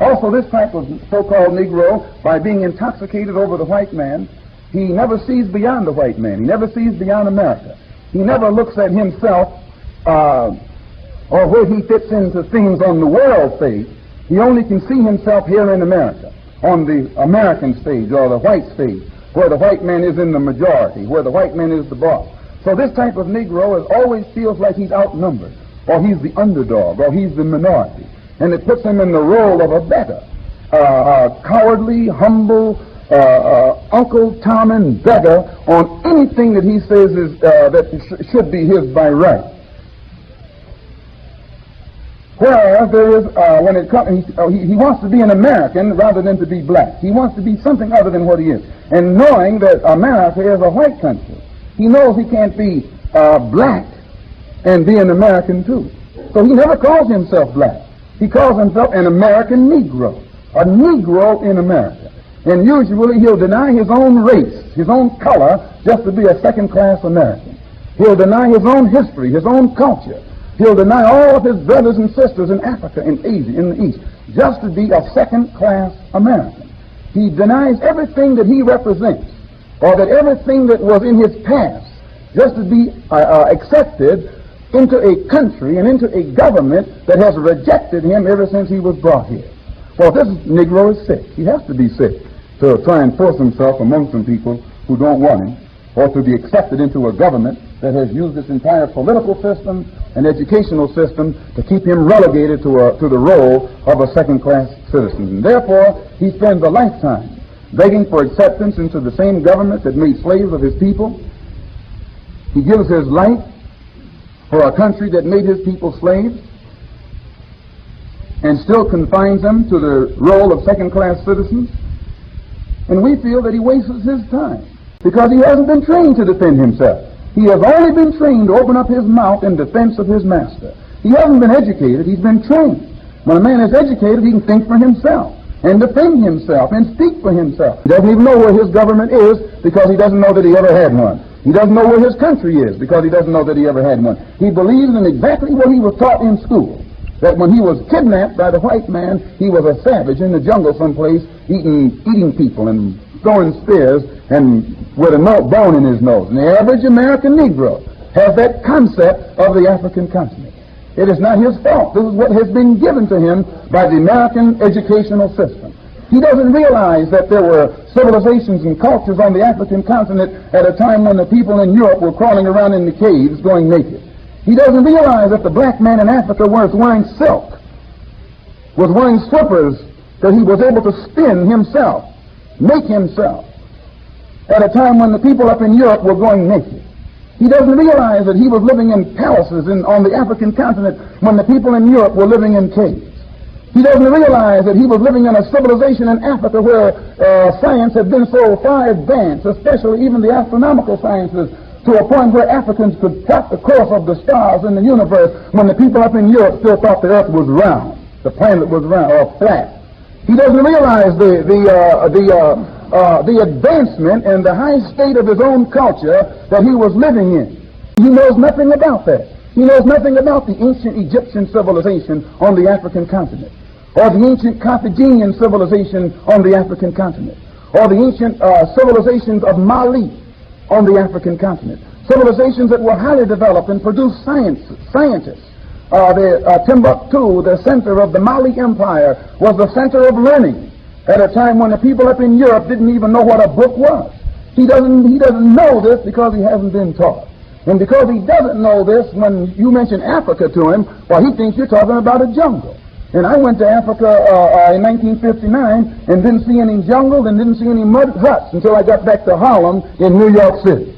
Also, this type of so-called Negro, by being intoxicated over the white man, he never sees beyond the white man. He never sees beyond America. He never looks at himself or where he fits into things on the world stage. He only can see himself here in America, on the American stage or the white stage, where the white man is in the majority, where the white man is the boss. So this type of Negro always feels like he's outnumbered, or he's the underdog, or he's the minority. And it puts him in the role of a beggar, cowardly, humble, Uncle Tom and beggar on anything that he says is that should be his by right. Whereas there is, when it comes, he wants to be an American rather than to be black. He wants to be something other than what he is. And knowing that America is a white country, he knows he can't be black and be an American too. So he never calls himself black. He calls himself an American Negro, a Negro in America. And usually he'll deny his own race, his own color, just to be a second-class American. He'll deny his own history, his own culture. He'll deny all of his brothers and sisters in Africa, in Asia, in the East, just to be a second-class American. He denies everything that he represents, or that everything that was in his past, just to be accepted into a country and into a government that has rejected him ever since he was brought here. Well, this Negro is sick. He has to be sick to try and force himself among some people who don't want him, or to be accepted into a government that has used its entire political system and educational system to keep him relegated to the role of a second-class citizen. And therefore, he spends a lifetime begging for acceptance into the same government that made slaves of his people. He gives his life for a country that made his people slaves and still confines them to the role of second-class citizens. And we feel that he wastes his time because he hasn't been trained to defend himself. He has only been trained to open up his mouth in defense of his master. He hasn't been educated, he's been trained. When a man is educated, he can think for himself and defend himself and speak for himself. He doesn't even know where his government is because he doesn't know that he ever had one. He doesn't know where his country is because he doesn't know that he ever had one. He believes in exactly what he was taught in school, that when he was kidnapped by the white man, he was a savage in the jungle someplace, eating people and throwing spears and with a bone in his nose. And the average American Negro has that concept of the African continent. It is not his fault. This is what has been given to him by the American educational system. He doesn't realize that there were civilizations and cultures on the African continent at a time when the people in Europe were crawling around in the caves going naked. He doesn't realize that the black man in Africa was wearing silk, was wearing slippers that he was able to spin himself, make himself, at a time when the people up in Europe were going naked. He doesn't realize that he was living in palaces on the African continent when the people in Europe were living in caves. He doesn't realize that he was living in a civilization in Africa where science had been so far advanced, especially even the astronomical sciences, to a point where Africans could plot the course of the stars in the universe when the people up in Europe still thought the earth was round, the planet was round or flat. He doesn't realize the advancement and the high state of his own culture that he was living in. He knows nothing about that. He knows nothing about the ancient Egyptian civilization on the African continent, or the ancient Carthaginian civilization on the African continent, or the ancient civilizations of Mali on the African continent, civilizations that were highly developed and produced scientists. Timbuktu, the center of the Mali Empire, was the center of learning at a time when the people up in Europe didn't even know what a book was. He doesn't know this because he hasn't been taught. And because he doesn't know this, when you mention Africa to him, well, he thinks you're talking about a jungle. And I went to Africa in 1959 and didn't see any jungle and didn't see any mud huts until I got back to Harlem in New York City.